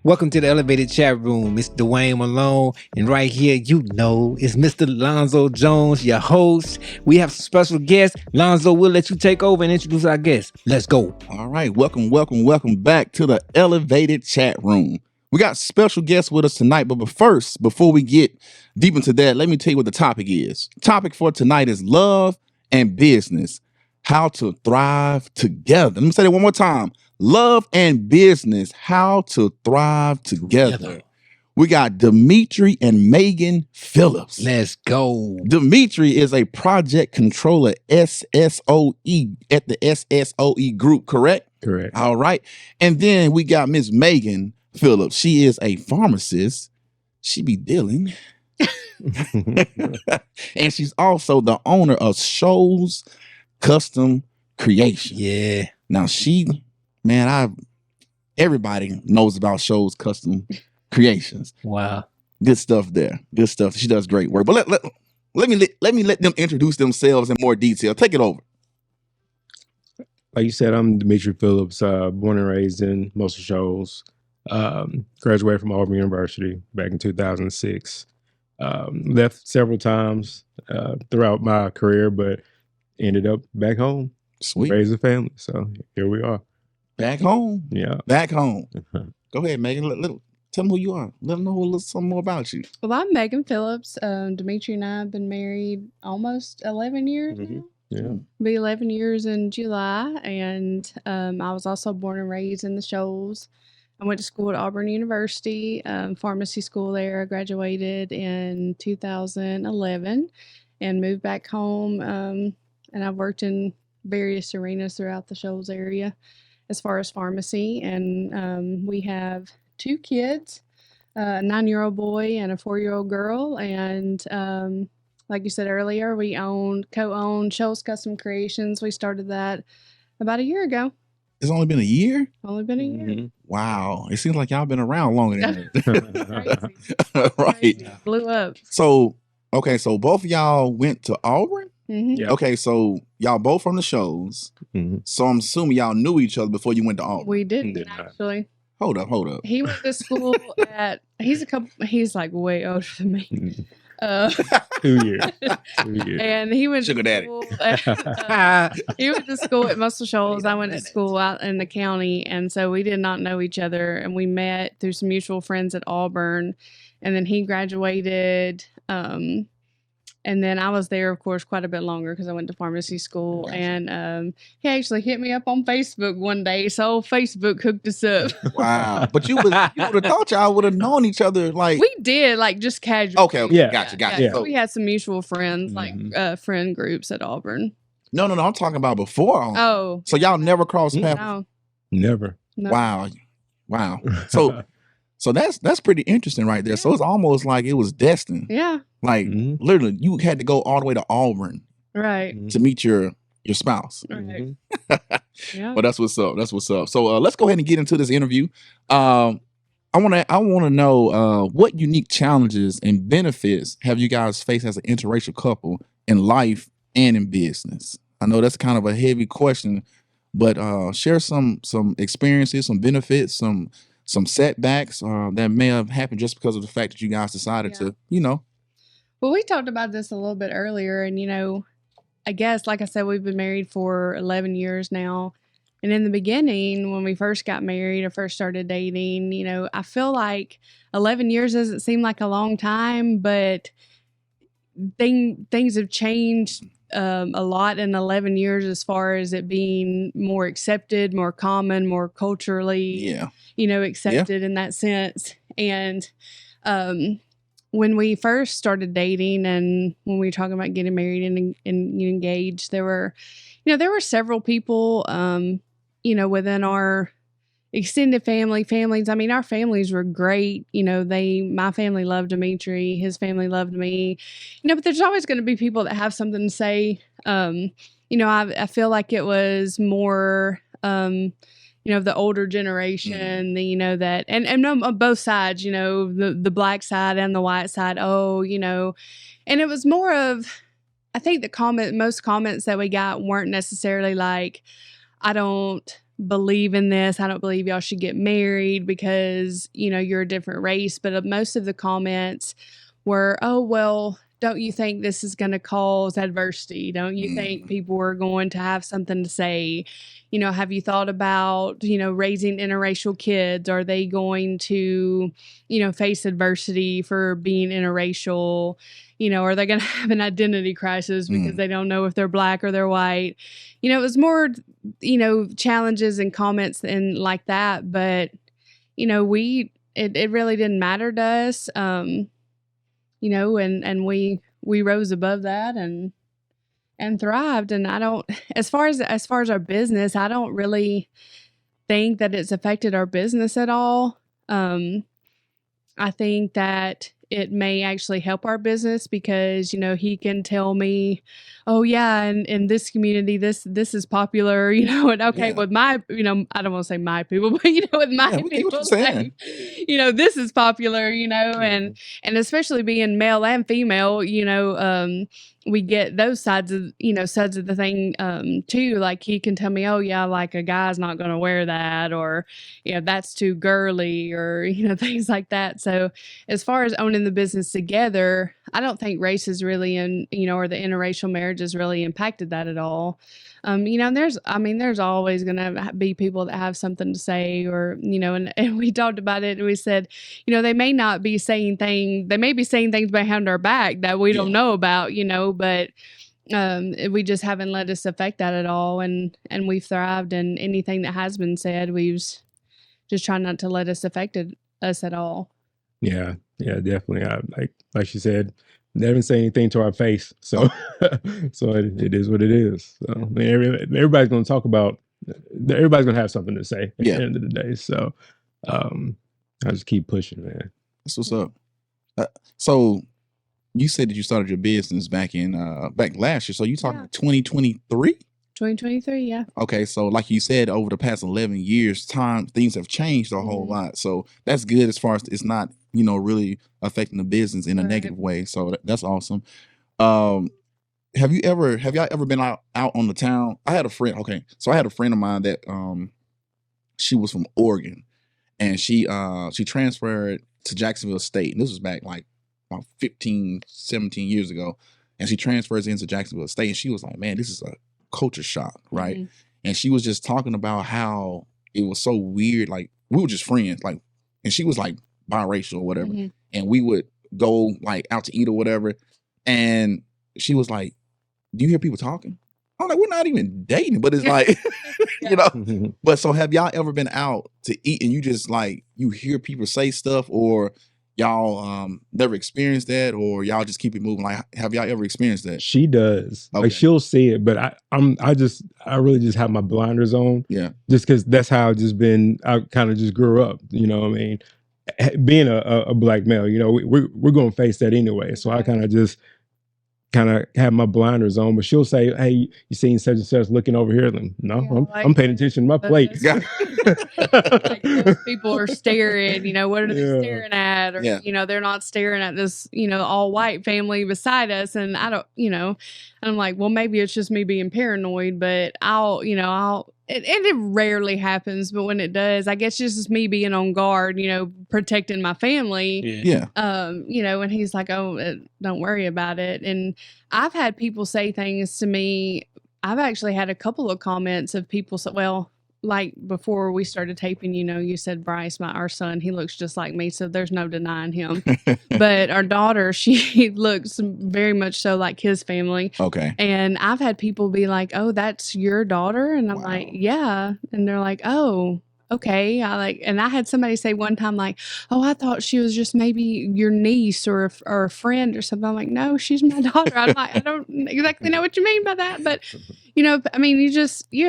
Welcome to the Elevated Chat Room. It's Dwayne Malone, and right here, it's Mr. Lonzo Jones, your host. We have some special guests. Lonzo, we'll let you take over and introduce our guests. Let's go. All right, welcome back to the Elevated Chat Room. We got special guests with us tonight, but first, before we get deep into that, let me tell you what the topic is. The topic for tonight is love and business, how to thrive together. Let me say that one more time. Love and business, how to thrive together. We got Demetre and Megan Phillips. Let's go. Demetre is a project controller SSOE at the SSOE group, correct? Correct. All right. And then we got Miss Megan Phillips. She is a pharmacist. She be dealing. And she's also the owner of Shows Custom Creation. Yeah. Now everybody knows about Shows Custom Creations. Wow. Good stuff there. Good stuff. She does great work. But let me let them introduce themselves in more detail. Take it over. Like you said, I'm Demetre Phillips, born and raised in Muscle Shoals. Graduated from Auburn University back in 2006. Left several times throughout my career, but ended up back home. Sweet. Raised a family. So here we are. Back home. Yeah. Back home. Go ahead, Megan. Tell them who you are. Let them know a little something more about you. Well, I'm Megan Phillips. Demetre and I have been married almost 11 years now. Yeah. Be 11 years in July. And I was also born and raised in the Shoals. I went to school at Auburn University, pharmacy school there. I graduated in 2011 and moved back home. And I've worked in various arenas throughout the Shoals area as far as pharmacy. And we have 2 kids, a 9-year-old boy and a 4-year-old girl. And like you said earlier, we co-own Shoals Custom Creations. We started that about a year ago. It's only been a year? Only been a year. Mm-hmm. Wow. It seems like y'all been around longer than that. Crazy. Right. Crazy. Blew up. So both of y'all went to Auburn? Mm-hmm. Yeah. Okay, so y'all both from the Shows. Mm-hmm. So I'm assuming y'all knew each other before you went to Auburn. We didn't Did not. actually. Hold up. He went to school he's like way older than me. 2 years. 2 years. And he went Sugar to daddy. school he went to school at Muscle Shoals. I went to school out in the county, and so we did not know each other, and we met through some mutual friends at Auburn. And then he graduated, and then I was there, of course, quite a bit longer because I went to pharmacy school. Gotcha. And he actually hit me up on Facebook one day, so Facebook hooked us up. Wow. But you would have thought y'all would have known each other like We did, like, just casual. Okay. Yeah. Gotcha. Yeah. So, We had some mutual friends, like friend groups at Auburn. no, I'm talking about before Auburn. Oh. So y'all never crossed paths? No. Never. No. Wow. So that's pretty interesting right there. So it's almost like it was destined. Yeah. Like literally you had to go all the way to Auburn Right. to meet your spouse. Right. Yeah. But that's what's up. So let's go ahead and get into this interview. I want to know what unique challenges and benefits have you guys faced as an interracial couple in life and in business? I know that's kind of a heavy question, but share some experiences, some benefits, some setbacks that may have happened just because of the fact that you guys decided to, Well, we talked about this a little bit earlier, and I guess, like I said, we've been married for 11 years now. And in the beginning, when we first got married or first started dating, I feel like 11 years doesn't seem like a long time, but things have changed a lot in 11 years as far as it being more accepted, more common, more culturally, accepted in that sense. And when we first started dating and when we were talking about getting married and engaged, there were several people, within our extended families. I mean, our families were great. My family loved Demetre, his family loved me, but there's always going to be people that have something to say. I feel like it was more, the older generation, that, and on both sides, the black side and the white side. And it was more of, I think most comments that we got weren't necessarily like, I don't believe in this. I don't believe y'all should get married because, you're a different race. But most of the comments were, oh, well, don't you think this is going to cause adversity? Don't you think people are going to have something to say? Have you thought about, raising interracial kids? Are they going to, face adversity for being interracial? Are they going to have an identity crisis because they don't know if they're black or they're white? It was more, challenges and comments and like that. But, it really didn't matter to us. And we rose above that and thrived. And I don't, as far as our business, I don't really think that it's affected our business at all. I think that it may actually help our business because, he can tell me, oh yeah, and in this community, this is popular, and okay, with my, I don't want to say my people, but with my people, like, this is popular, and especially being male and female, we get those sides of the thing too. Like he can tell me, oh yeah, like a guy's not going to wear that, or that's too girly, or things like that. So as far as owning the business together, I don't think race is really or the interracial marriage has really impacted that at all. And there's always going to be people that have something to say, or, and we talked about it and we said, they may not be saying things, they may be saying things behind our back that we don't know about, but we just haven't let us affect that at all. And we've thrived, and anything that has been said, we've just tried not to let us affect us at all. Yeah, definitely. Like she said, they haven't said anything to our face, so so it is what it is. So I mean, everybody's going to talk about. Everybody's going to have something to say at the end of the day. So I just keep pushing, man. That's what's up. So you said that you started your business back last year. So you talking 2023? 2023, yeah. Okay, so like you said, over the past 11 years, things have changed a whole lot. So that's good as far as it's not, really affecting the business in a negative way. So that's awesome. Have y'all ever been out on the town? I had a friend. Okay, so I had a friend of mine that she was from Oregon, and she transferred to Jacksonville State. And this was back like about 15, 17 years ago. And she transfers into Jacksonville State, and she was like, man, this is a culture shock, right? Mm-hmm. And she was just talking about how it was so weird. Like, we were just friends, like, and she was like biracial or whatever. Mm-hmm. And we would go like out to eat or whatever. And she was like, do you hear people talking? I'm like, we're not even dating, but it's like, But so have y'all ever been out to eat and you just like, you hear people say stuff, or y'all never experienced that, or y'all just keep it moving? Like, have y'all ever experienced that? She does. Okay. Like, she'll see it, but I really just have my blinders on. Yeah. Just because that's how I kind of just grew up. You know what I mean? Being a black male, we're going to face that anyway. So I kind of have my blinders on, but she'll say, hey, you seen such and such looking over here? No, I'm paying attention to my plate. Like, those people are staring, what are they staring at? Or, they're not staring at this, all white family beside us. And I don't, and I'm like, well, maybe it's just me being paranoid, but it rarely happens, but when it does, I guess it's just me being on guard, protecting my family. Yeah. And he's like, oh, don't worry about it. And I've had people say things to me. I've actually had a couple of comments of people say, well, like before we started taping, you said Bryce, our son, he looks just like me, so there's no denying him. But our daughter, she looks very much so like his family. Okay. And I've had people be like, oh, that's your daughter? And I'm like, yeah. And they're like, oh, okay. And I had somebody say one time, like, oh, I thought she was just maybe your niece or a friend or something. I'm like, no, she's my daughter. I'm like, I don't exactly know what you mean by that, but you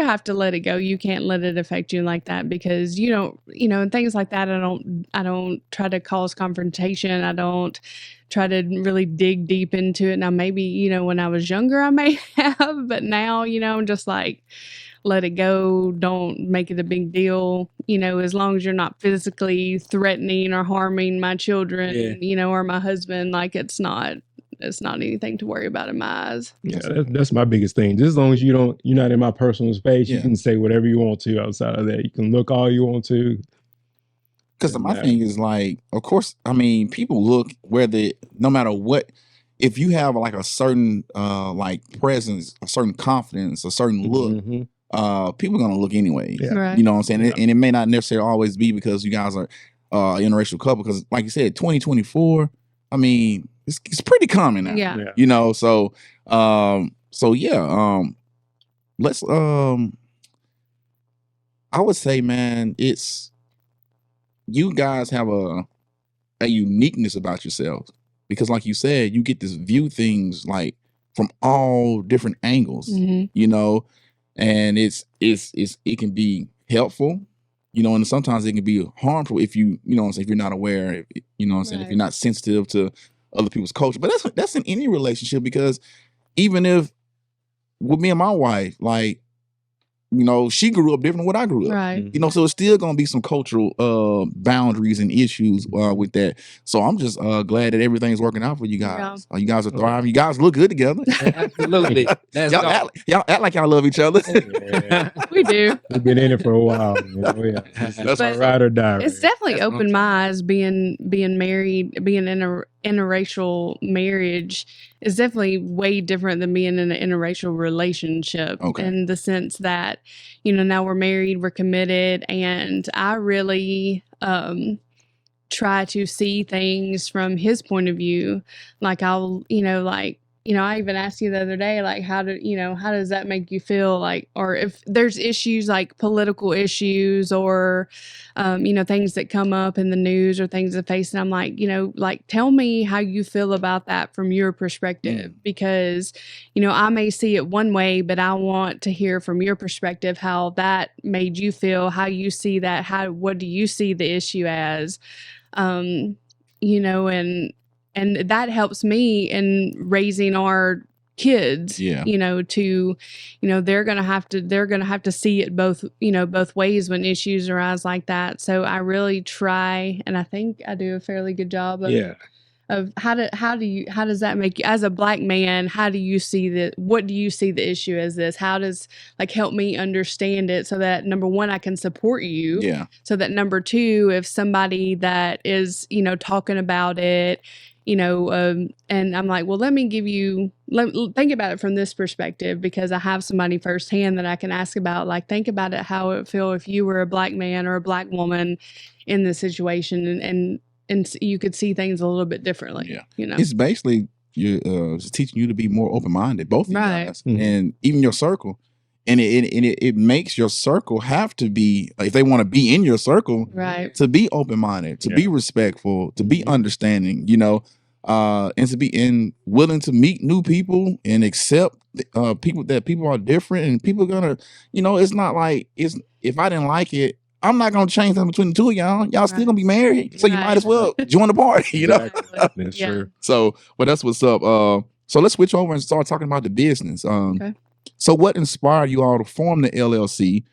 have to let it go. You can't let it affect you like that, because you don't, and things like that. I don't try to cause confrontation. I don't try to really dig deep into it. Now, maybe, when I was younger, I may have, but now, I'm just like, let it go. Don't make it a big deal. As long as you're not physically threatening or harming my children, or my husband, like, it's not it's not anything to worry about in my eyes. Yeah, that's my biggest thing. Just as long as you're not in my personal space, you can say whatever you want to outside of that. You can look all you want to. Because my thing is like, of course, I mean, people look no matter what, if you have like a certain like presence, a certain confidence, a certain look, people are gonna look anyway. Yeah. Right. You know what I'm saying? And it may not necessarily always be because you guys are interracial couple. Because like you said, 2024, I mean, it's pretty common now. Yeah. You know, so let's I would say, man, you guys have a uniqueness about yourselves because, like you said, you get to view things like from all different angles, you know, and it can be helpful, you know, and sometimes it can be harmful if you know what I'm saying, if you're not aware, you know what I'm saying, if you're not sensitive to other people's culture. But that's in any relationship, because even if with me and my wife, like, you know, she grew up different than what I grew up. Right. You know, so it's still gonna be some cultural boundaries and issues with that. So I'm just glad that everything's working out for you guys. You guys are thriving. You guys look good together. Absolutely. Y'all act like y'all love each other. Yeah. We do. We've been in it for a while. You know, that's But ride or die. It's right? definitely opened my eyes being married, being in a interracial marriage is definitely way different than being in an interracial relationship. Okay. In the sense that, you know, now we're married, we're committed, and I really try to see things from his point of view. Like I'll, I even asked you the other day, like, how does that make you feel? Like, or if there's issues like political issues or, things that come up in the news or things that face, and I'm like, tell me how you feel about that from your perspective, because, I may see it one way, but I want to hear from your perspective how that made you feel, how you see that, what do you see the issue as, and that helps me in raising our kids, they're going to have to see it both ways when issues arise like that. So I really try, and I think I do a fairly good job of how does that make you as a Black man? How do you see what do you see the issue as this? How does help me understand it so that number one, I can support you. Yeah. So that number two, if somebody that is, talking about it, and I'm like, well, let me think about it from this perspective, because I have somebody firsthand that I can ask about, like, think about it, how it would feel if you were a Black man or a Black woman in this situation, and you could see things a little bit differently. Yeah. It's basically just teaching you to be more open-minded, both of you guys, and even your circle. And it makes your circle have to be, if they want to be in your circle, to be open-minded, to be respectful, to be understanding, and to be willing to meet new people and accept people are different, and people are gonna, it's not like if I didn't like it, I'm not gonna change something between the two of y'all. Y'all still gonna be married, so you might as well join the party, That's true. So, but that's what's up. So let's switch over and start talking about the business. Okay. So what inspired you all to form the LLC,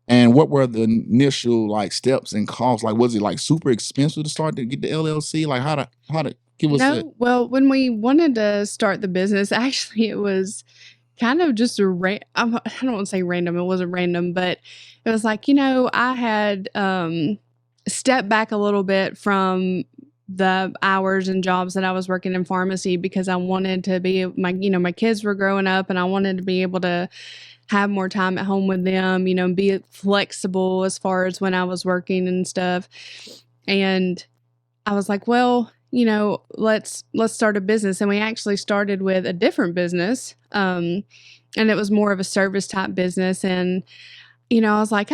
and what were the initial steps and costs? Like, was it super expensive to start to get the LLC? Like, how to give us that? Well, when we wanted to start the business, actually it was kind of just I don't want to say random. It wasn't random, but it was like, I had stepped back a little bit from the hours and jobs that I was working in pharmacy, because I wanted to be my kids were growing up, and I wanted to be able to have more time at home with them, be flexible as far as when I was working and stuff. And I was like, well, let's start a business. And we actually started with a different business. And it was more of a service type business. And, I was like,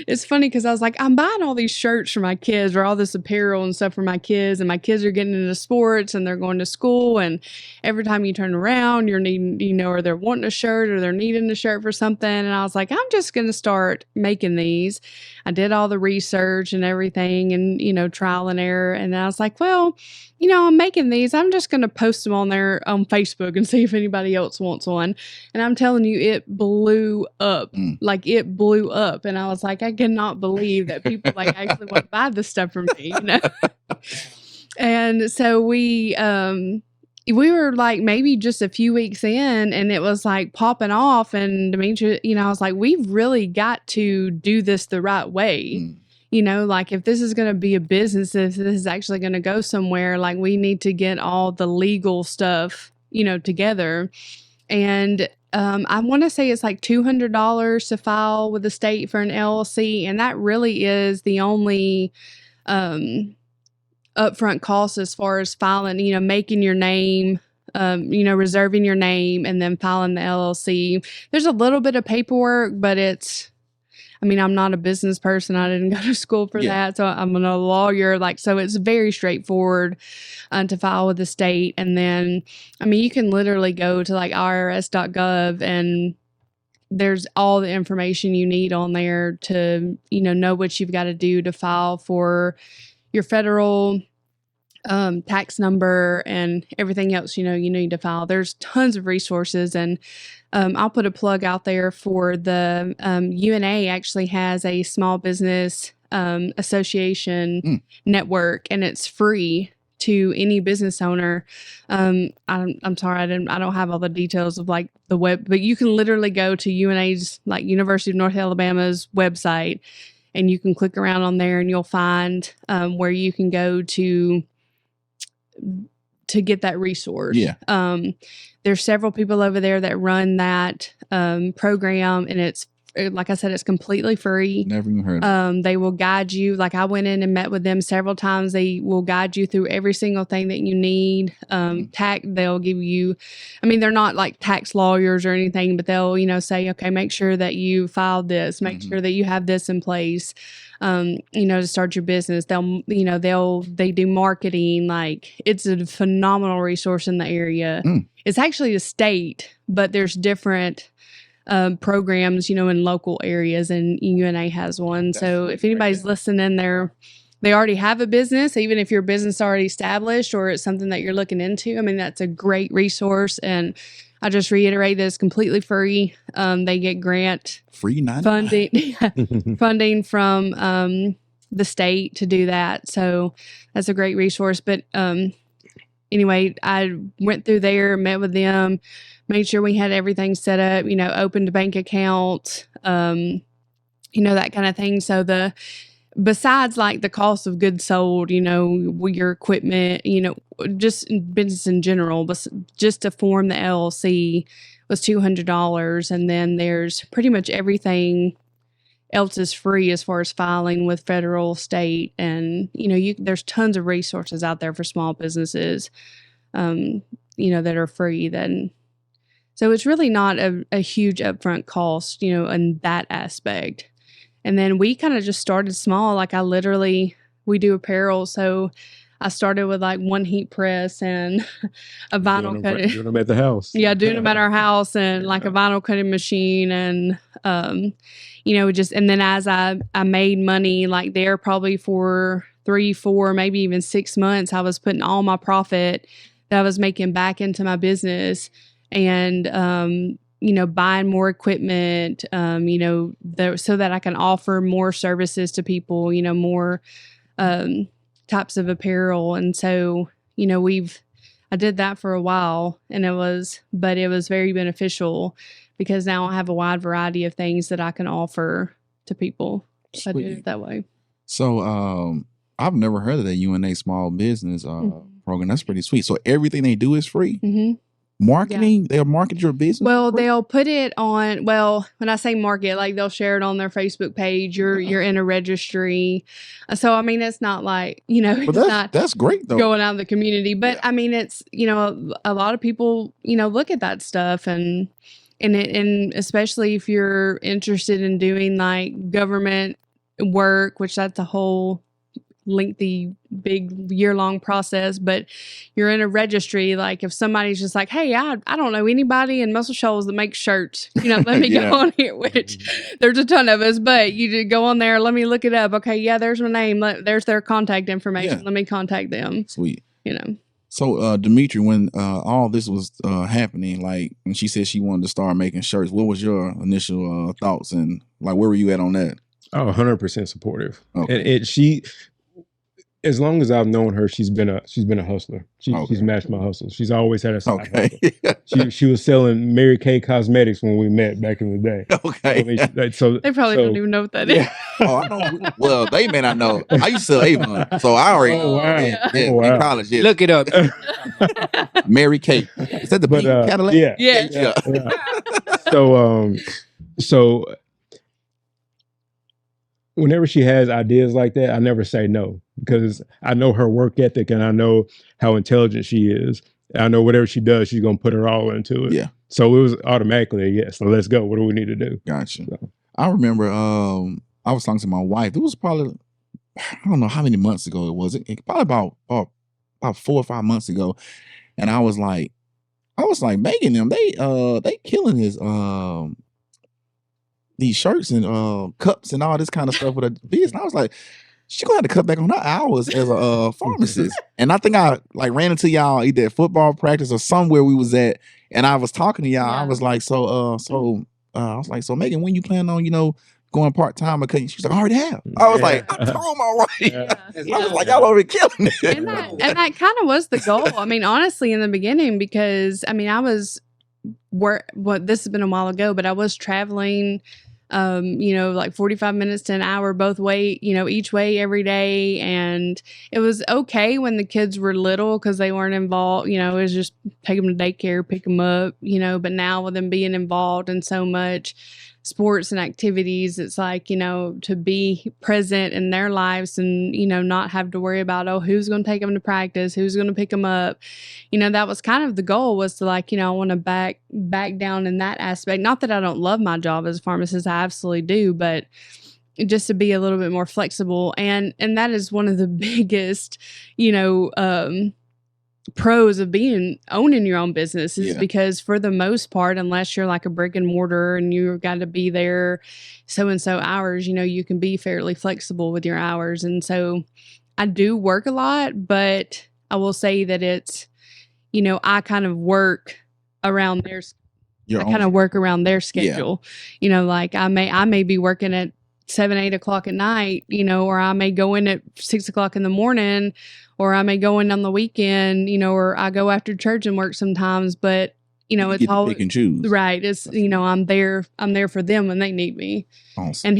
it's funny because I was like, I'm buying all these shirts for my kids, or all this apparel and stuff for my kids, and my kids are getting into sports and they're going to school, and every time you turn around, you're needing, or they're wanting a shirt, or they're needing a shirt for something. And I was like, I'm just going to start making these. I did all the research and everything, and, trial and error. And I was like, well, I'm making these. I'm just going to post them on there on Facebook and see if anybody else wants one. And I'm telling you, it blew up. Like, it blew up. And I was like, I cannot believe that people actually want to buy this stuff from me, And so we were like maybe just a few weeks in, and it was like popping off. And Demetre, I was like, we've really got to do this the right way. Like if this is going to be a business, if this is actually going to go somewhere, like we need to get all the legal stuff, together. And I want to say it's like $200 to file with the state for an LLC. And that really is the only upfront cost as far as filing, making your name, reserving your name and then filing the LLC. There's a little bit of paperwork, but I'm not a business person. I didn't go to school for that. So I'm a lawyer. So it's very straightforward to file with the state. And then, you can literally go to like irs.gov and there's all the information you need on there to, know what you've got to do to file for your federal tax number and everything else, you need to file. There's tons of resources, and I'll put a plug out there for the UNA actually has a small business association network, and it's free to any business owner. I'm sorry, I don't have all the details of like the web, but you can literally go to UNA's, like University of North Alabama's website, and you can click around on there and you'll find where you can go to get that resource. There's several people over there that run that program, and it's, like I said, it's completely free. Never even heard of it. They will guide you. Like I went in and met with them several times. They will guide you through every single thing that you need. They'll give you, they're not like tax lawyers or anything, but they'll, say, okay, make sure that you filed this, make sure that you have this in place, to start your business. They do marketing. Like it's a phenomenal resource in the area. It's actually a state, but there's different programs, in local areas, and UNA has one. That's so if anybody's listening, they already have a business, even if your business is already established or it's something that you're looking into, that's a great resource. And I just reiterate that it's completely free. They get grant funding from the state to do that. So that's a great resource. But anyway, I went through there, met with them, made sure we had everything set up, opened a bank account, that kind of thing. So besides like the cost of goods sold, your equipment, just business in general, but just to form the LLC was $200. And then there's pretty much everything else is free as far as filing with federal, state, and, there's tons of resources out there for small businesses, that are free then. So it's really not a huge upfront cost, in that aspect. And then we kind of just started small. Like we do apparel. So I started with like one heat press and a vinyl cutting. Doing them at the house. Yeah, doing them at our house, and like a vinyl cutting machine. And, and then as I made money, like there probably for 3, 4, maybe even 6 months, I was putting all my profit that I was making back into my business. And, buying more equipment, so that I can offer more services to people, more types of apparel. And so, I did that for a while, and it was very beneficial because now I have a wide variety of things that I can offer to people. So I did it that way. So I've never heard of that UNA small business program. That's pretty sweet. So everything they do is free? Mm-hmm. Marketing, they'll market your business? Well, they'll put it on, when I say market, like they'll share it on their Facebook page. You're in a registry. So, it's not like, that's great though. Going out in the community. But it's, a lot of people, look at that stuff and especially if you're interested in doing like government work, which that's a whole lengthy, big year-long process, but you're in a registry. Like if somebody's just like, hey, I don't know anybody in Muscle Shoals that makes shirts, let me go on here, which there's a ton of us, but you just go on there, let me look it up. Okay, yeah, there's my name, there's their contact information, let me contact them. Sweet. So Demetre, when all this was happening, like when she said she wanted to start making shirts, what was your initial thoughts, and like where were you at on that? Oh, 100% supportive. Okay. And as long as I've known her, she's been a hustler. Okay. She's matched my hustle. She's always had a side Okay. hustle. She was selling Mary Kay cosmetics when we met back in the day. Okay. They probably don't even know what that is. Oh, I don't. Well, they may not know. I used to sell Avon, so I already. Oh, wow. Yeah, Oh, wow. in college. Yeah. Look it up. Mary Kay. Is that the pink Cadillac? Yeah. So whenever she has ideas like that, I never say no because I know her work ethic and I know how intelligent she is. I know whatever she does, she's gonna put her all into it. Yeah. So it was automatically a yes. So let's go. What do we need to do? Gotcha. So. I remember I was talking to my wife. It was probably, I don't know how many months ago it was. It probably about 4 or 5 months ago. And I was like, Megan, them, they killing these shirts and cups and all this kind of stuff with a business. And I was like, she gonna have to cut back on her hours as a pharmacist. And I think I like ran into y'all either at football practice or somewhere we was at, and I was talking to y'all. I was like, I was like, so Megan, when you plan on, going part-time? Or she's like, I already have. I was like, I told my wife. Yeah. I was like, y'all already killing it. And that kind of was the goal. I mean, honestly, in the beginning, because I mean, this has been a while ago, but I was traveling, like 45 minutes to an hour both way, each way every day. And it was okay when the kids were little because they weren't involved, it was just take them to daycare, pick them up, but now with them being involved in so much sports and activities, it's like, to be present in their lives and, not have to worry about, who's going to take them to practice, who's going to pick them up. That was kind of the goal, was to like, I want to back down in that aspect. Not that I don't love my job as a pharmacist, I absolutely do, but just to be a little bit more flexible. And that is one of the biggest, pros of owning your own business is because for the most part, unless you're like a brick and mortar and you've got to be there so and so hours, you can be fairly flexible with your hours. And so I do work a lot, but I will say that it's, I kind of work around their schedule. Like I may be working at 7, 8 o'clock at night, or I may go in at 6 o'clock in the morning, or I may go in on the weekend, or I go after church and work sometimes, but it's all pick and choose. Right. It's, I'm there for them when they need me. Awesome.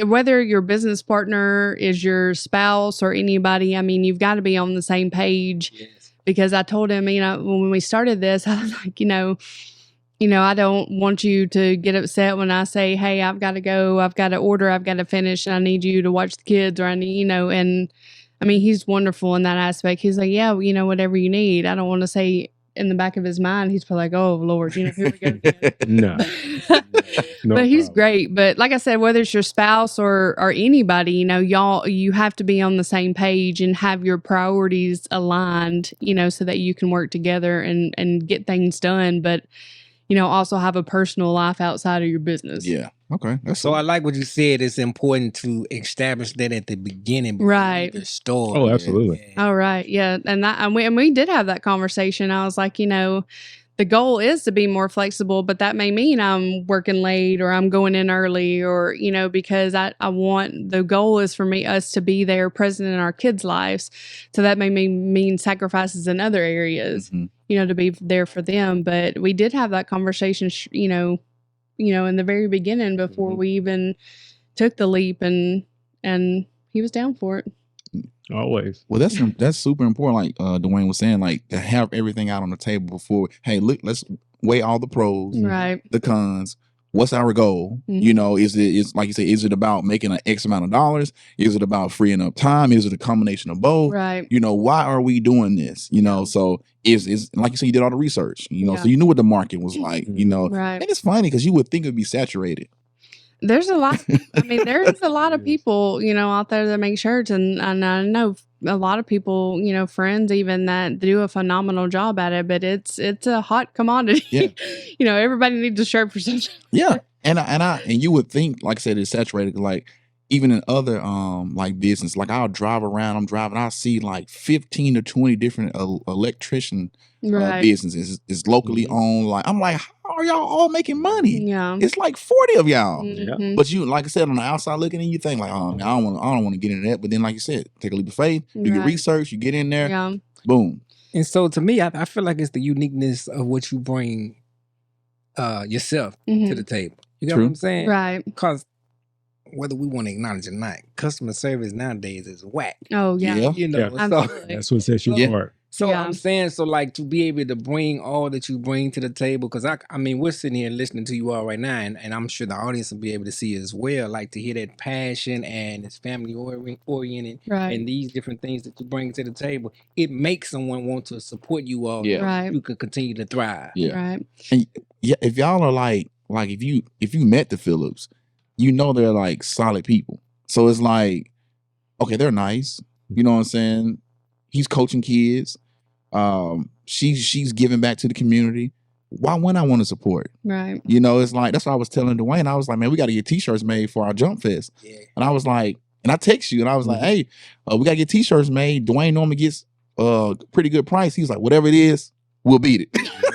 Whether your business partner is your spouse or anybody, I mean, you've got to be on the same page. Yes. Because I told him, when we started this, I was like, I don't want you to get upset when I say, hey, I've got to go, I've got to order, I've got to finish, and I need you to watch the kids, or I need, and I mean, he's wonderful in that aspect. He's like, yeah, whatever you need. I don't want to say in the back of his mind, he's probably like, oh, Lord, here we go again. No. But he's great. But like I said, whether it's your spouse or anybody, you have to be on the same page and have your priorities aligned, so that you can work together and get things done. But also have a personal life outside of your business. Yeah. Okay. So I like what you said. It's important to establish that at the beginning. Right. The story. Oh, absolutely. All right. Yeah. And we did have that conversation. I was like, the goal is to be more flexible, but that may mean I'm working late or I'm going in early or, because I want, the goal is for us to be there present in our kids' lives. So that may mean sacrifices in other areas, to be there for them. But we did have that conversation, in the very beginning before we even took the leap, and he was down for it. Always. Well, that's super important. Like Dwayne was saying, like to have everything out on the table before. Hey, look, let's weigh all the pros, right? The cons. What's our goal? Is like you say, is it about making an X amount of dollars? Is it about freeing up time? Is it a combination of both? Right. Why are we doing this? So is like you said, you did all the research. So you knew what the market was like. Right. And it's funny because you would think it'd be saturated. There's a lot. There's a lot of people, out there that make shirts, and I know a lot of people, friends even, that do a phenomenal job at it. But it's a hot commodity. Yeah. Everybody needs a shirt for something. Yeah, and you would think, like I said, it's saturated. Like even in other like business, like I'll drive around, I'll see like 15 to 20 different electrician Right. businesses is locally owned. Like I'm like, how are y'all all making money? Yeah. It's like 40 of y'all. Mhm. But you, like I said, on the outside looking in, you think like, oh, man, I don't want to get into that. But then, like you said, take a leap of faith, do your Right. research, you get in there, Yeah. boom. And so to me, I feel like it's the uniqueness of what you bring yourself to the table. You know what I'm saying? Right. Because whether we want to acknowledge it or not, customer service nowadays is whack. Oh yeah. Yeah. You know, Yeah. so Absolutely. That's what sets you Yeah. apart. So Yeah. I'm saying, so like to be able to bring all that you bring to the table, because I mean, we're sitting here listening to you all right now, and I'm sure the audience will be able to see as well, like to hear that passion and it's family oriented Right. and these different things that you bring to the table. It makes someone want to support you all. Yeah. So Right. you can continue to thrive. Yeah. Right. And yeah, if y'all are like if you met the Phillips, you know they're like solid people. So it's like, okay, they're nice. You know what I'm saying? He's coaching kids. She's giving back to the community. Why wouldn't I want to support? Right. You know, it's like that's what I was telling Dwayne. I was like, man, we got to get t-shirts made for our Jump Fest. Yeah. And I was like, and I text you and I was like, hey, we got to get t-shirts made. Dwayne normally gets a pretty good price. He's like, whatever it is, we'll beat it.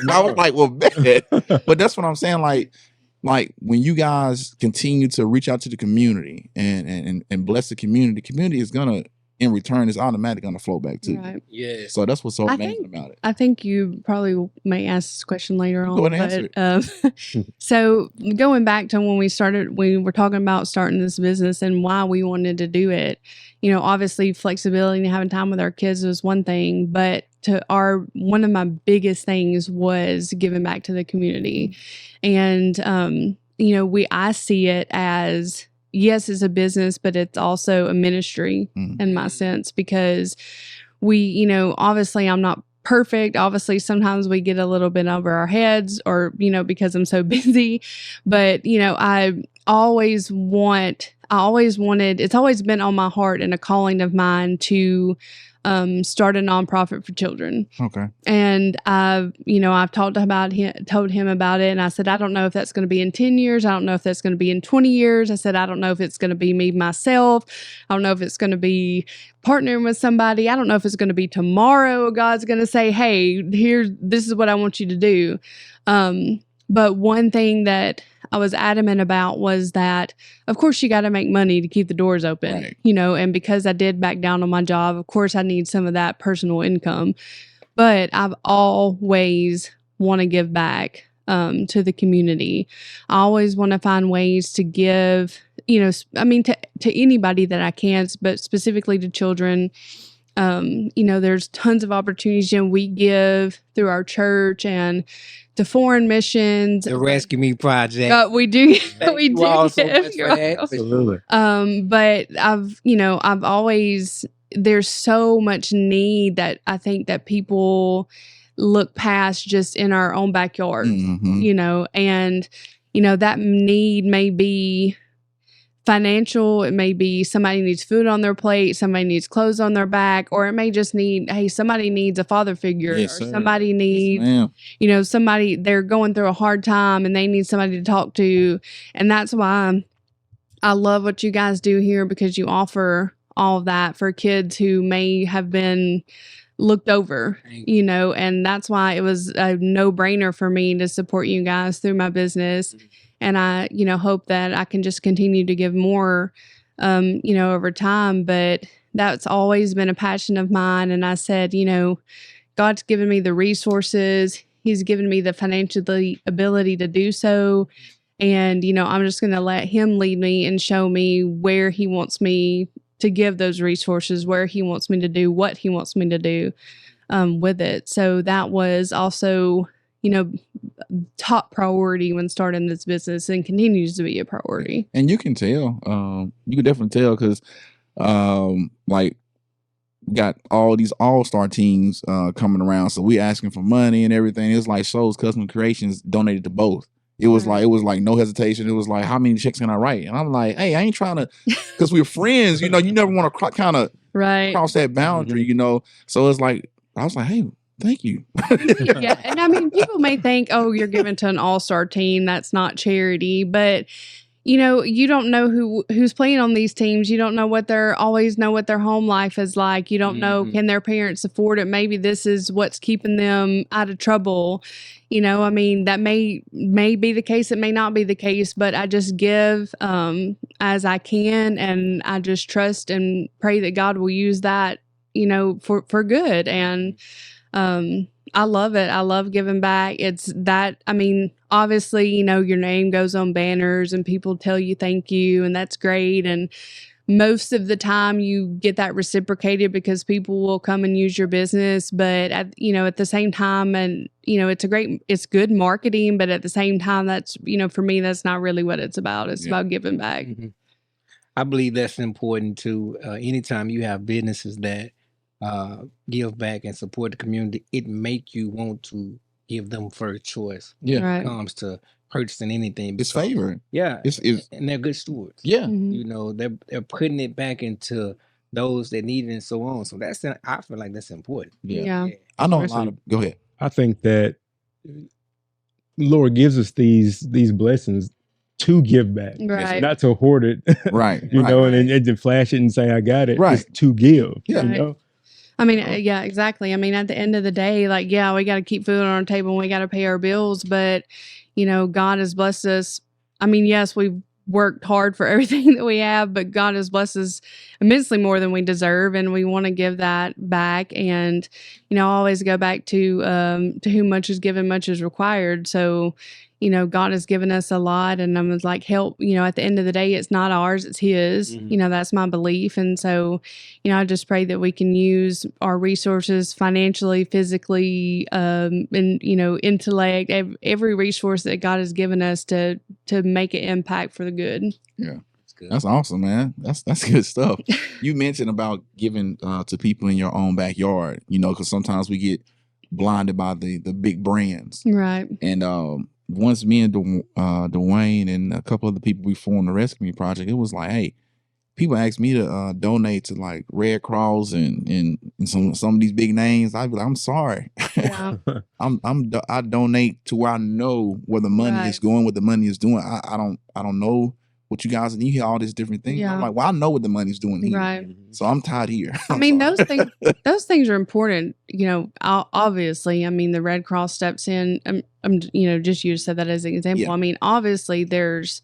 I was like, well, bet. But that's what I'm saying. Like when you guys continue to reach out to the community and bless the community is gonna, in return, is automatically gonna flow back to you. Right. Yeah. So that's what's so I amazing think- about it. I think you probably may ask this question later on. Go ahead and answer So going back to when we were talking about starting this business and why we wanted to do it, you know, obviously flexibility and having time with our kids was one thing, but one of my biggest things was giving back to the community. And, you know, I see it as, yes, it's a business, but it's also a ministry in my sense, because you know, obviously I'm not perfect. Obviously, sometimes we get a little bit over our heads or, you know, because I'm so busy, but, you know, it's always been on my heart and a calling of mine to start a nonprofit for children. Okay. And I've told him about it. And I said, I don't know if that's going to be in 10 years. I don't know if that's going to be in 20 years. I said, I don't know if it's going to be me, myself. I don't know if it's going to be partnering with somebody. I don't know if it's going to be tomorrow. God's going to say, hey, this is what I want you to do. But one thing that I was adamant about was that, of course, you got to make money to keep the doors open, Right. you know, and because I did back down on my job, of course, I need some of that personal income. But I've always want to give back to the community. I always want to find ways to give, you know, I mean, to anybody that I can, but specifically to children. You know, there's tons of opportunities, and we give through our church and to foreign missions. The Rescue Me Project. We do. Thank we you do. all so give. much You're for that. welcome. Absolutely. But I've always, there's so much need that I think that people look past just in our own backyard, Mhm. you know, and, you know, that need may be financial. It may be somebody needs food on their plate, somebody needs clothes on their back, or it may just need, hey, somebody needs a father figure, Yes, or sir. somebody Yes, needs, ma'am. you know, they're going through a hard time and they need somebody to talk to. And that's why I love what you guys do here, because you offer all of that for kids who may have been looked over, you know, and that's why it was a no-brainer for me to support you guys through my business. And I, you know, hope that I can just continue to give more, you know, over time. But that's always been a passion of mine. And I said, you know, God's given me the resources. He's given me the financial ability to do so. And, you know, I'm just going to let him lead me and show me where he wants me to give those resources, where he wants me to do what he wants me to do with it. So that was also, you know, top priority when starting this business, and continues to be a priority. And you can tell, you can definitely tell, because like we got all these all-star teams coming around, so we asking for money and everything. It's like Souls Custom Creations donated to both. It was Right. like no hesitation. It was like, how many checks can I write? And I'm like, hey, I ain't trying to, because we're friends, you know, you never want to kind of Right. cross that boundary, you know. So it's like, I was like, hey, thank you. Yeah. And I mean, people may think, oh, you're giving to an all-star team, that's not charity. But, you know, you don't know who's playing on these teams. You don't know what their home life is like. You don't know, Mhm. can their parents afford it? Maybe this is what's keeping them out of trouble. You know, I mean, that may be the case. It may not be the case, but I just give as I can, and I just trust and pray that God will use that, you know, for good. And I love it. I love giving back. It's that, I mean, obviously, you know, your name goes on banners and people tell you thank you, and that's great. And most of the time you get that reciprocated because people will come and use your business. But at, you know, at the same time, and, you know, it's good marketing, but at the same time, that's, you know, for me, that's not really what it's about. It's about giving back. Mhm. I believe that's important too. Anytime you have businesses that give back and support the community, it make you want to give them first choice when it Right. comes to purchasing anything. It's because- favoring. Yeah, It's and they're good stewards. yeah. Mhm. You know, they're putting it back into those that need it and so on. So I feel like that's important. Yeah. Yeah. I know a Especially- lot of. Go ahead. I think that Lord gives us these blessings to give back, Right. not to hoard it. Right. You right. know, and to flash it and say I got it. Right. It's to give. Yeah. You Right. know. I mean, yeah, exactly. I mean, at the end of the day, like, yeah, we got to keep food on our table and we got to pay our bills, but, you know, God has blessed us. I mean, yes, we've worked hard for everything that we have, but God has blessed us immensely more than we deserve, and we want to give that back. And, you know, I always go back to whom much is given, much is required. So, you know, God has given us a lot, and I'm like, help, you know, at the end of the day, it's not ours, it's His. Mhm. You know, that's my belief. And so, you know, I just pray that we can use our resources financially, physically, and, you know, intellect, every resource that God has given us to make an impact for the good. That's good. That's awesome, man. That's good stuff. You mentioned about giving to people in your own backyard. You know, because sometimes we get blinded by the big brands. Right. And once me and Dwayne and a couple other people we formed the Rescue Me Project, it was like, hey, people ask me to donate to like Red Cross and some of these big names. I'd be like, I'm sorry. Yeah. I donate to where I know where the money is Right. going, what the money is doing. I don't know what you guys, and you hear all these different things. Yeah. I'm like, well, I know what the money's doing here. Right. So I'm tied here. I I'm mean, sorry. those things are important. You know, obviously, I mean, the Red Cross steps in. You know, just you said that as an example. Yeah. I mean, obviously, there's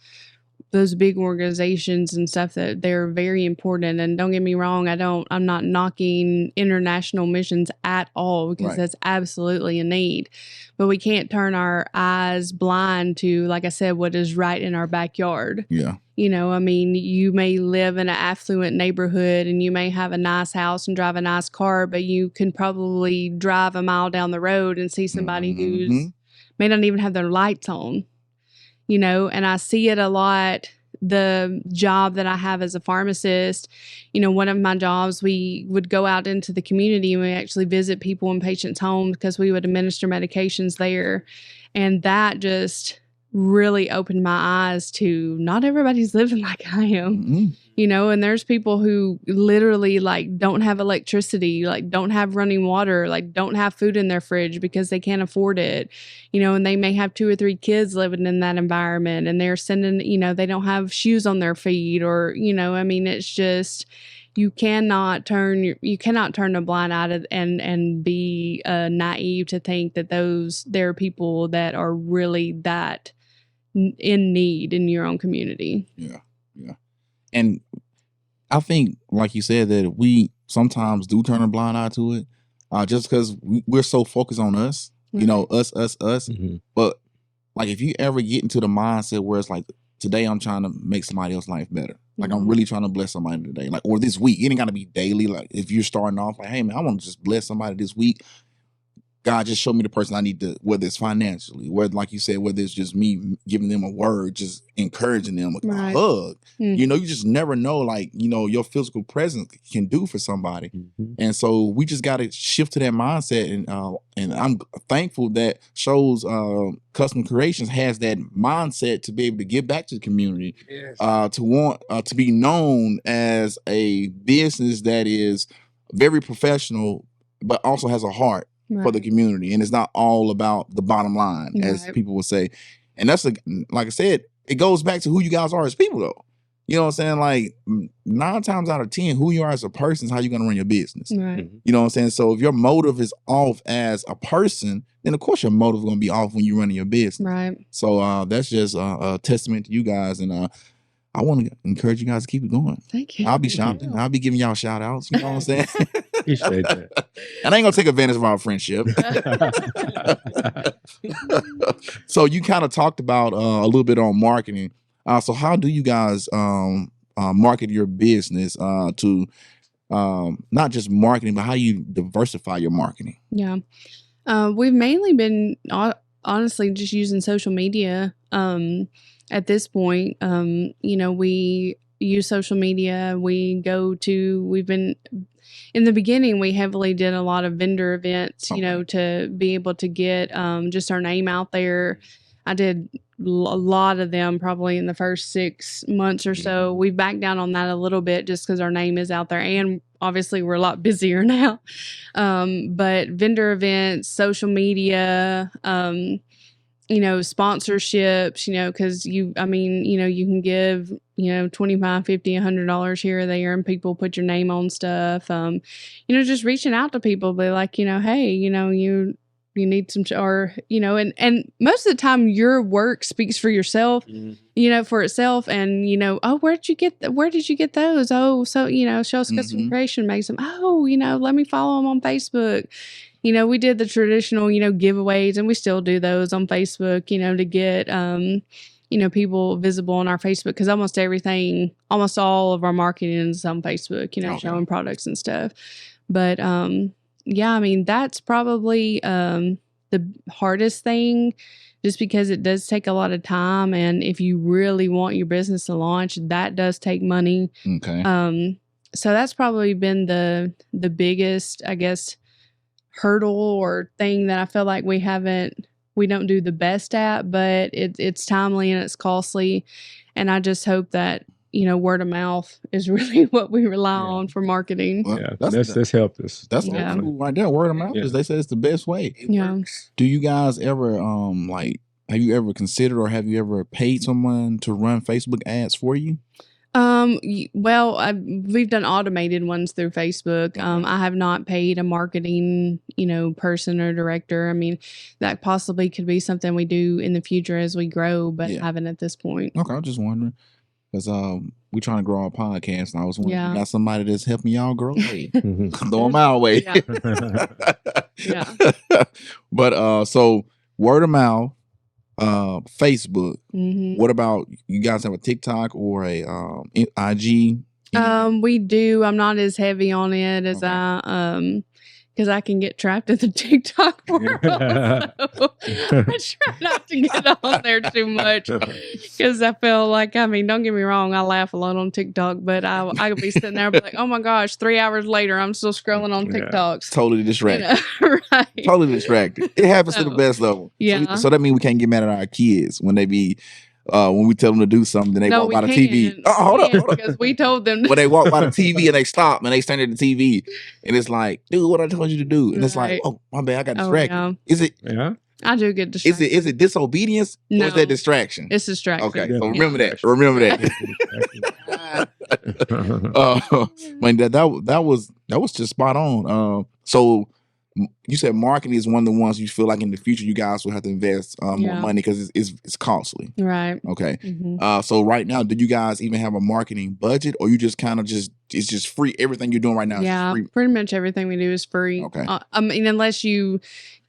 those big organizations and stuff that they're very important. And don't get me wrong, I'm not knocking international missions at all, because Right. that's absolutely a need. But we can't turn our eyes blind to, like I said, what is right in our backyard. Yeah. You know, I mean, you may live in an affluent neighborhood and you may have a nice house and drive a nice car, but you can probably drive a mile down the road and see somebody who's Mhm. may not even have their lights on. You know, and I see it a lot. The job that I have as a pharmacist, you know, one of my jobs, we would go out into the community and we actually visit people in patients' homes because we would administer medications there. And that just really opened my eyes to not everybody's living like I am. Mhm. You know, and there's people who literally like don't have electricity, like don't have running water, like don't have food in their fridge because they can't afford it, you know, and they may have 2 or 3 kids living in that environment, and they're sending, you know, they don't have shoes on their feet, or, you know, I mean, it's just, you cannot turn a blind eye to, and be naive to think that there are people that are really that in need in your own community. Yeah. Yeah. And I think, like you said, that we sometimes do turn a blind eye to it, just because we're so focused on us, you know, us. Mhm. But like, if you ever get into the mindset where it's like, today I'm trying to make somebody else's life better. Like, I'm Mhm. really trying to bless somebody today. Like, or this week. It ain't got to be daily. Like, if you're starting off like, hey, man, I want to just bless somebody this week. God just showed me the person I need to, whether it's financially, whether, like you said, whether it's just me giving them a word, just encouraging them, a Right. hug. Mm. You know, you just never know, like, you know, your physical presence can do for somebody. Mhm. And so we just got to shift to that mindset. And I'm thankful that Show's Custom Creations has that mindset to be able to give back to the community, Yes. to want to be known as a business that is very professional, but also has a heart for the Right. community. And it's not all about the bottom line, as Right. people would say. And that's like I said, it goes back to who you guys are as people, though. You know what I'm saying? Like 9 times out of 10, who you are as a person is how you're gonna run your business. Right. You know what I'm saying? So if your motive is off as a person, then of course your motive is gonna be off when you're running your business. Right. So that's just a testament to you guys, and I want to encourage you guys to keep it going. Thank you. I'll be shouting. I'll be giving y'all shout outs. You know what I'm saying? Appreciate that. And I ain't gonna take advantage of our friendship. So you kind of talked about a little bit on marketing. So how do you guys market your business to not just marketing, but how you diversify your marketing? Yeah. We've mainly been honestly just using social media at this point. We use social media. We've been in the beginning, we heavily did a lot of vendor events, to be able to get just our name out there. I did a lot of them probably in the first 6 months or so. We've backed down on that a little bit just because our name is out there, and obviously we're a lot busier now. But vendor events, social media, sponsorships, because you can give, $25, $50, $100 here or there, and people put your name on stuff. Just reaching out to people, be like, hey, you need some, and most of the time your work speaks for yourself, for itself. And, where did you get those? Oh, so, show us custom creation makes them. Oh, let me follow them on Facebook. We did the traditional, giveaways, and we still do those on Facebook, to get, people visible on our Facebook, because almost all of our marketing is on Facebook, showing products and stuff. But, that's probably the hardest thing, just because it does take a lot of time. And if you really want your business to launch, that does take money. Okay. So that's probably been the biggest, I guess, hurdle or thing that I feel like we don't do the best at, but it's timely and it's costly. And I just hope that, word of mouth is really what we rely on for marketing. Well, Yeah, that's helped us. That's definitely. right there. Word of mouth, because they say it's the best way. Yeah. Do you guys ever have you ever considered, or have you ever paid someone to run Facebook ads for you? We've done automated ones through Facebook. I have not paid a marketing, person or director. I mean, that possibly could be something we do in the future as we grow, but haven't at this point. Okay, I'm just wondering, because we're trying to grow our podcast, and I was wondering if Yeah. you got somebody that's helping y'all grow. Hey, throw them our way. Yeah. But so word of mouth, Facebook. Mhm. What about, you guys have a TikTok or a IG? We do. I'm not as heavy on it as because I can get trapped in the TikTok world. So I try not to get on there too much, because I feel like, don't get me wrong, I laugh a lot on TikTok, but I could be sitting there and be like, oh my gosh, 3 hours later, I'm still scrolling on TikToks. Totally distracted. Right. Totally distracted. It happens to the best level. Yeah. So that means we can't get mad at our kids when they be when we tell them to do something, then they walk by the TV. Oh, hold up. Because we told them. When they walk by the TV and they stop and they stand at the TV, and it's like, dude, what I told you to do, and it's like, oh, my bad, I got distracted. Yeah. Is it? Yeah. I do get distracted. Is it disobedience, or is that distraction? It's distraction. Okay, Yeah. so remember that. Remember that. Man, that was just spot on. So you said marketing is one of the ones you feel like in the future you guys will have to invest more money, because it's costly. Right. Okay. Mhm. So right now, do you guys even have a marketing budget, or you just kind of it's just free? Everything you're doing right now is Yeah, free. pretty much everything we do is free. Okay. Unless you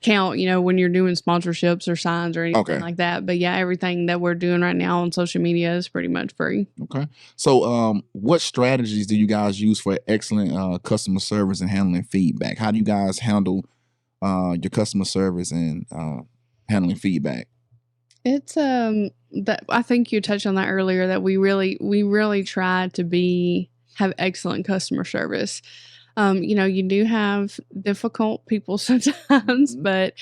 count, when you're doing sponsorships or signs or anything like that. But yeah, everything that we're doing right now on social media is pretty much free. Okay. So what strategies do you guys use for excellent customer service and handling feedback? How do you guys handle your customer service and handling feedback? It's that I think you touched on that earlier, that we really try to have excellent customer service. You do have difficult people sometimes, but,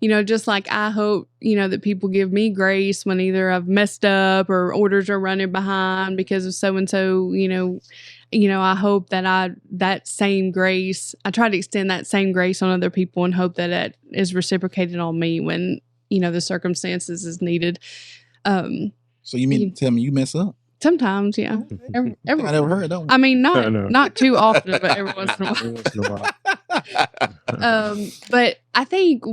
just like I hope, that people give me grace when either I've messed up or orders are running behind because of so-and-so, I hope that that same grace, I try to extend that same grace on other people, and hope that it is reciprocated on me when, the circumstances is needed. So you mean to tell me you mess up? Sometimes, yeah. I never heard that one. I mean, I know. not too often, but every once in a while. Every once in a while. But I think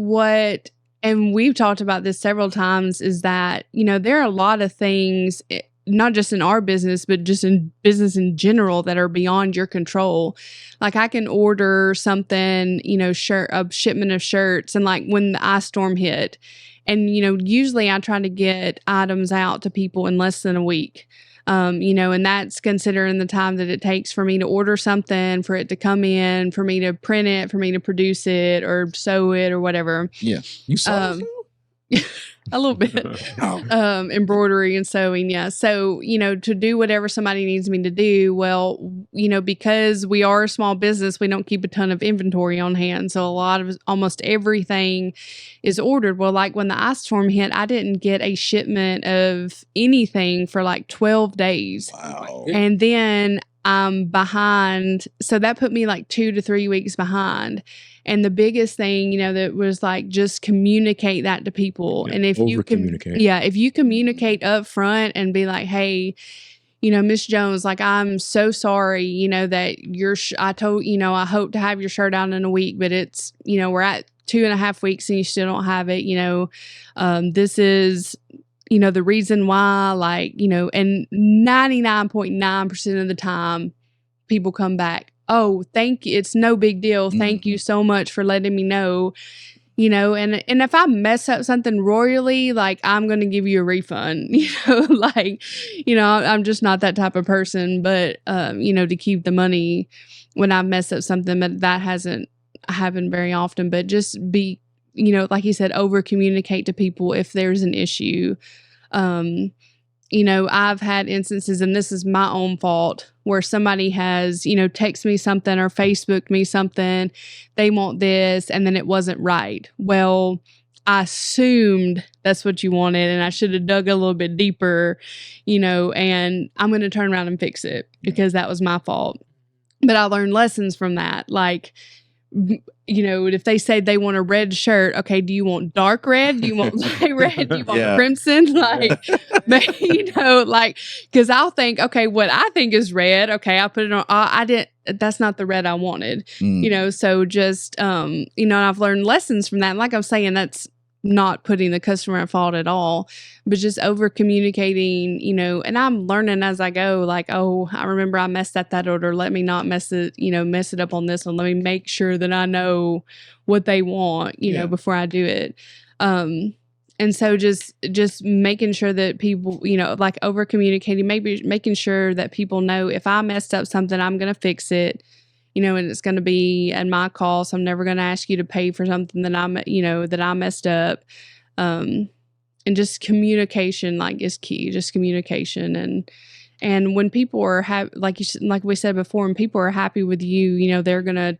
and we've talked about this several times, is that, there are a lot of things, not just in our business, but just in business in general, that are beyond your control. Like, I can order something, a shipment of shirts, and like when the ice storm hit, and, usually I try to get items out to people in less than a week. And that's considering the time that it takes for me to order something, for it to come in, for me to print it, for me to produce it or sew it or whatever. Yeah. You saw a little bit. Embroidery and sewing. Yeah. So, to do whatever somebody needs me to do, well, because we are a small business, we don't keep a ton of inventory on hand. So almost everything is ordered. Well, like when the ice storm hit, I didn't get a shipment of anything for like 12 days. Wow. And then I'm behind. So that put me like 2 to 3 weeks behind. And the biggest thing, that was like, just communicate that to people. Yeah, and if you communicate. if you communicate up front and be like, hey, Miss Jones, like, I'm so sorry, that I hope to have your shirt out in a week, but it's, we're at 2.5 weeks and you still don't have it. This is, the reason why, like, and 99.9% of the time people come back, oh, thank you. It's no big deal. Thank you so much for letting me know, and if I mess up something royally, like, I'm going to give you a refund, like, I'm just not that type of person, but, to keep the money when I mess up something, but that hasn't happened very often, but just be, like you said, over communicate to people if there's an issue. I've had instances, and this is my own fault, where somebody has, text me something or Facebooked me something, they want this, and then it wasn't right. Well, I assumed that's what you wanted, and I should have dug a little bit deeper, and I'm going to turn around and fix it because that was my fault. But I learned lessons from that. Like, if they say they want a red shirt, okay, do you want dark red? Do you want light red? Do you want crimson? Like, because I'll think, okay, what I think is red, okay, I'll put it on. That's not the red I wanted, so just, and I've learned lessons from that. And like I'm saying, that's not putting the customer at fault at all, but just over communicating, and I'm learning as I go, like, oh, I remember I messed up that order. Let me not mess it up on this one. Let me make sure that I know what they want, before I do it. And so just making sure that people, like, over communicating, maybe making sure that people know if I messed up something, I'm going to fix it. And it's going to be at my cost. I'm never going to ask you to pay for something that that I messed up. And just communication, like, is key. Just communication, and when people are like we said before, when people are happy with you, they're gonna,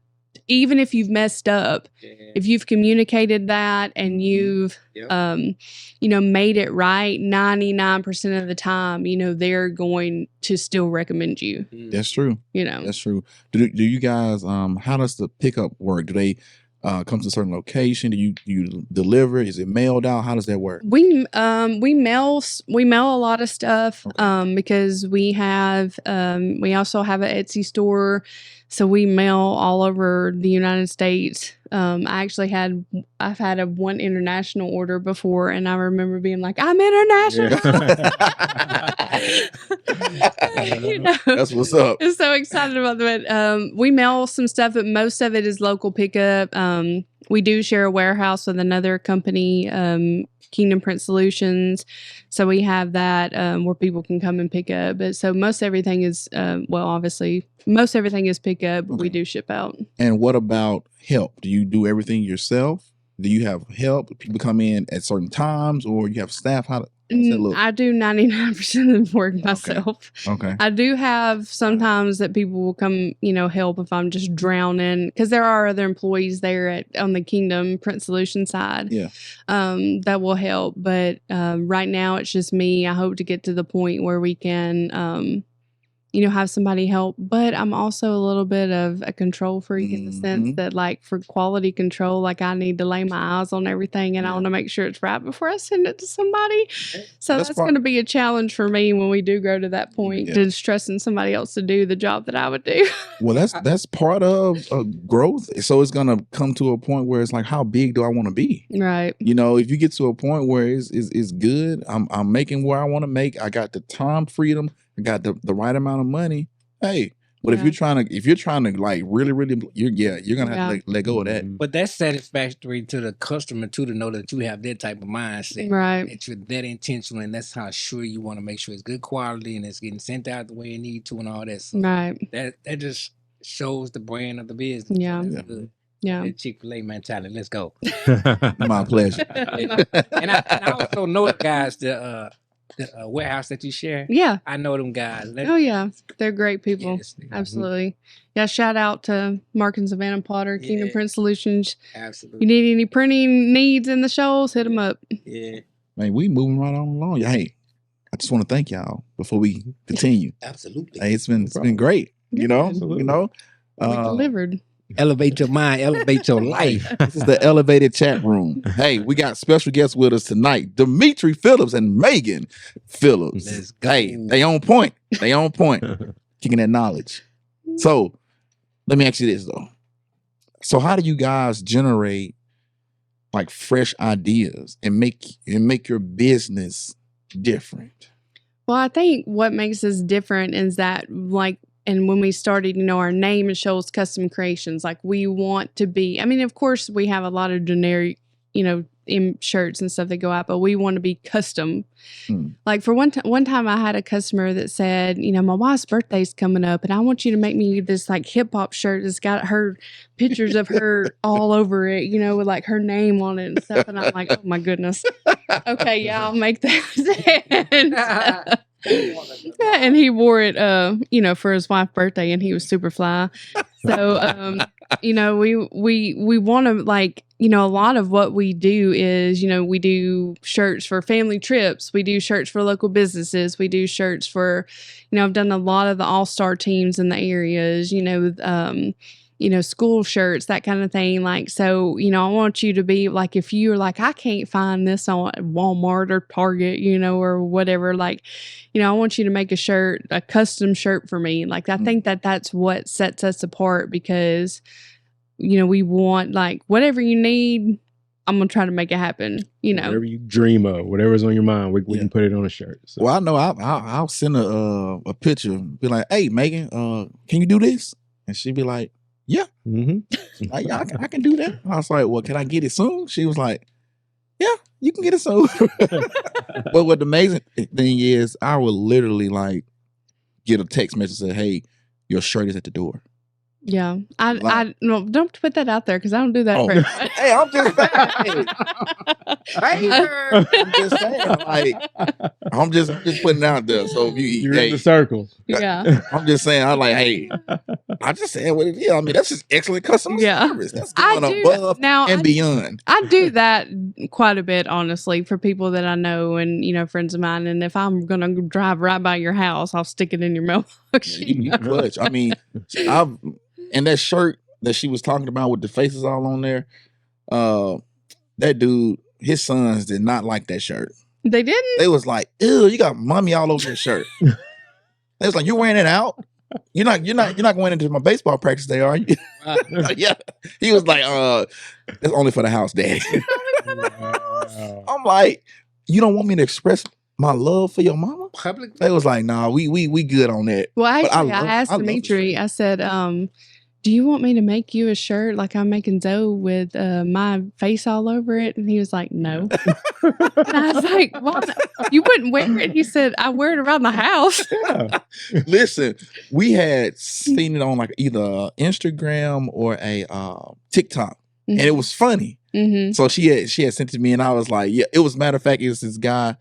even if you've messed up, if you've communicated that and you've made it right, 99% of the time, they're going to still recommend you. That's true. That's true. Do you guys, how does the pickup work? Do they come to a certain location? Do you deliver? Is it mailed out? How does that work? We mail a lot of stuff, because we also have an Etsy store, so we mail all over the United States. I've had one international order before, and I remember being like, I'm international. That's what's up. I'm so excited about that. We mail some stuff, but most of it is local pickup. We do share a warehouse with another company, Kingdom Print Solutions. So we have that where people can come and pick up. But so most everything is, obviously, most everything is pick up, but we do ship out. And what about help? Do you do everything yourself? Do you have help? People come in at certain times, or you have staff? How does that look? I do 99% of the work myself. Okay. I do have sometimes that people will come, help if I'm just drowning, because there are other employees there on the Kingdom Print Solution side. Yeah. That will help, but right now it's just me. I hope to get to the point where we can, have somebody help. But I'm also a little bit of a control freak in the sense that, like, for quality control, like, I need to lay my eyes on everything and I want to make sure it's right before I send it to somebody. So that's going to be a challenge for me when we do go to that point, to trusting somebody else to do the job that I would do. Well, that's part of growth. So it's gonna come to a point where it's like, how big do I want to be? Right. If you get to a point where it's good, I'm making where I want to make. I got the time freedom. I got the right amount of money. Hey, but if you're trying to like really, you're gonna have to let go of that. But that's satisfactory to the customer too, to know that you have that type of mindset, Right? that you're that intentional, and that's how sure you want to make sure it's good quality and it's getting sent out the way it need to, and all that. So Right. that just shows the brand of the business. Yeah. So that's good. Yeah. That Chick-fil-A mentality. Let's go. My pleasure. And I also know the guys, the warehouse that you share. Yeah. I know them guys. Oh yeah, they're great people. Yes, Absolutely. Yeah. Shout out to Mark and Savannah Potter, Kingdom Print Solutions. Absolutely. You need any printing needs in the shows? Hit them up. Yeah. Man, we moving right on along. Hey, I just want to thank y'all before we continue. Absolutely. Hey, it's been great. Yeah, absolutely. We delivered. Elevate your mind, elevate your life. This is the Elevated Chat Room. Hey, we got special guests with us tonight, Demetre Phillips and Megan Phillips. Let's go. Hey, they on point. They on point. Kicking that knowledge. So let me ask you this though. So how do you guys generate like fresh ideas and make your business different? Well, I think what makes us different is that, like, and when we started, our name is Shoals Custom Creations. Like, we want to be, I mean, of course, we have a lot of generic, shirts and stuff that go out, but we want to be custom. Like, for one time I had a customer that said, my wife's birthday's coming up and I want you to make me this like hip hop shirt that's got her pictures of her all over it, with like her name on it and stuff. And I'm like, oh my goodness. Okay, yeah, I'll make that. Yeah, and he wore it, for his wife's birthday, and he was super fly. So, we want to, like, a lot of what we do is, we do shirts for family trips, we do shirts for local businesses, we do shirts for, I've done a lot of the all-star teams in the areas, school shirts, that kind of thing. Like, so, I want you to be like, if you're like, I can't find this on Walmart or Target, or whatever, like, I want you to make a custom shirt for me. Like, I think that's what sets us apart, because, we want, like, whatever you need, I'm going to try to make it happen, Whatever you dream of, whatever's on your mind, we can put it on a shirt. So. Well, I know I'll send a picture, be like, hey, Megan, can you do this? And she'd be like, yeah. Like, yeah, I can do that. I was like, well, can I get it soon? She was like, yeah, you can get it soon. But what the amazing thing is, I would literally like get a text message that say, hey, your shirt is at the door. Yeah. I no, don't put that out there, because I don't do that for everybody. Hey, I'm just saying. I'm just saying. Like, I'm just putting it out there. So if you're in the circle. Yeah. I'm just saying, I'm like, hey, I just said what it is. I mean, that's just excellent customer service. That's going above and beyond. I do that quite a bit, honestly, for people that I know and, friends of mine. And if I'm going to drive right by your house, I'll stick it in your mailbox. You clutch. I mean, and that shirt that she was talking about with the faces all on there, that dude, his sons did not like that shirt. They didn't? They was like, ew, you got mommy all over your shirt. They was like, you're wearing it out? You're not going into my baseball practice day, are you? Yeah. He was like, it's only for the house, daddy. Wow. I'm like, you don't want me to express my love for your mama? Public. They was like, nah, we good on that. Well, actually, I asked Demetre, I said, do you want me to make you a shirt like I'm making Zoe with my face all over it? And he was like, no. And I was like, well, you wouldn't wear it. He said, I wear it around the house. Yeah. Listen, we had seen it on like either Instagram or a TikTok, and it was funny. So she had sent it to me, and I was like, yeah. It was, matter of fact, it's this guy.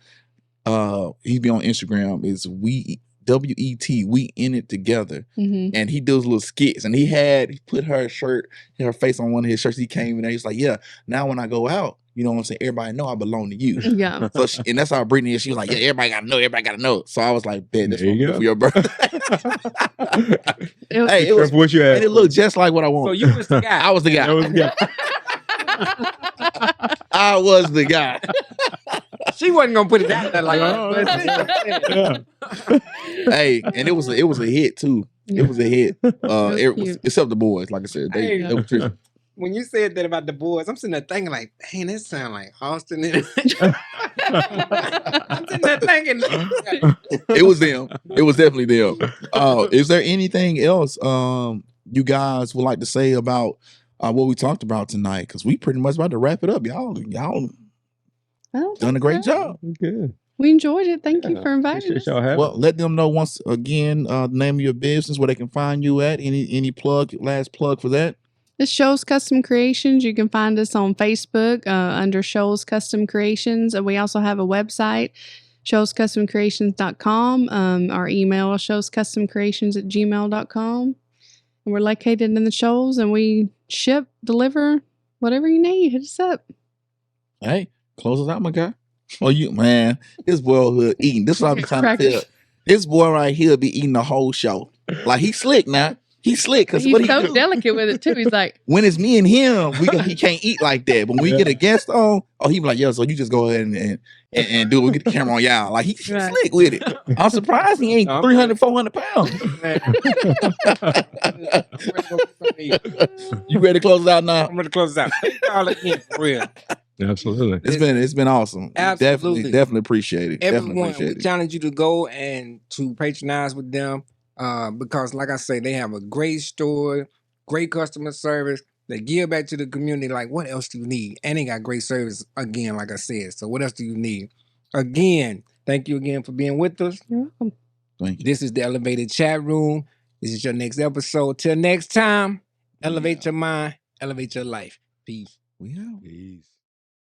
He be on Instagram. Is WET, we in it together. Mhm. And he does little skits, and he put her face on one of his shirts. He came in there, he's like, yeah, now when I go out, you know what I'm saying, everybody know I belong to you. Yeah. So and that's how Brittany is. She was like, yeah, everybody gotta know. So I was like, bet that's There you what go. for your birthday. It was- Hey, it was, what you and asked. it looked just like what I So wanted. you was the guy. I was the guy. That was good. I was the guy. She wasn't gonna put it out there like Yeah. Hey, and it was a hit too. Yeah. It was a hit. was cute. Except the boys, like I said, they were tricky. when you said that about the boys, I'm sitting there thinking like, dang, that sound like Austin. I'm sitting there thinking, It was them. It was definitely them. Is there anything else you guys would like to say about what we talked about tonight? Because we pretty much about to wrap it up. Y'all I don't done a think great so. job. Good. We enjoyed it. Thank you for inviting Appreciate us. y'all having Well, let them know once again the name of your business, where they can find you at. Any last plug for that? This Shoals Custom Creations. You can find us on Facebook under Shoals Custom Creations. And we also have a website, shoalscustomcreations.com. Our email, shoalscustomcreations@gmail.com. And we're located in the Shoals, and we ship, deliver, whatever you need. Hit us up. Hey, close us out, my guy. Oh, you man, this boyhood eating. This is what I'm trying to Crackers. feel. This boy right here be eating the whole show. Like he's slick now. He's slick because He's what he so do? delicate with it, too. He's like, When it's me and him, he can't eat like that. But when we get a guest on, he be like, yo, so you just go ahead and do it. We get the camera on y'all. Like he's Right. slick with it. I'm surprised he ain't 300, 400 pounds. You ready to close it out now? I'm gonna close this out. Thank y'all again, for real. Absolutely. It's been awesome. Absolutely. Definitely appreciate it. Definitely Everyone, appreciate we it. challenge you to go and to patronize with them because, like I say, they have a great store, great customer service. They give back to the community. Like, what else do you need? And they got great service again, like I said. So, what else do you need? Again, thank you again for being with us. you're welcome. Thank you. This is the Elevated Chat Room. This is your next episode. Till next time, elevate your mind, elevate your life. Peace. We out. Peace.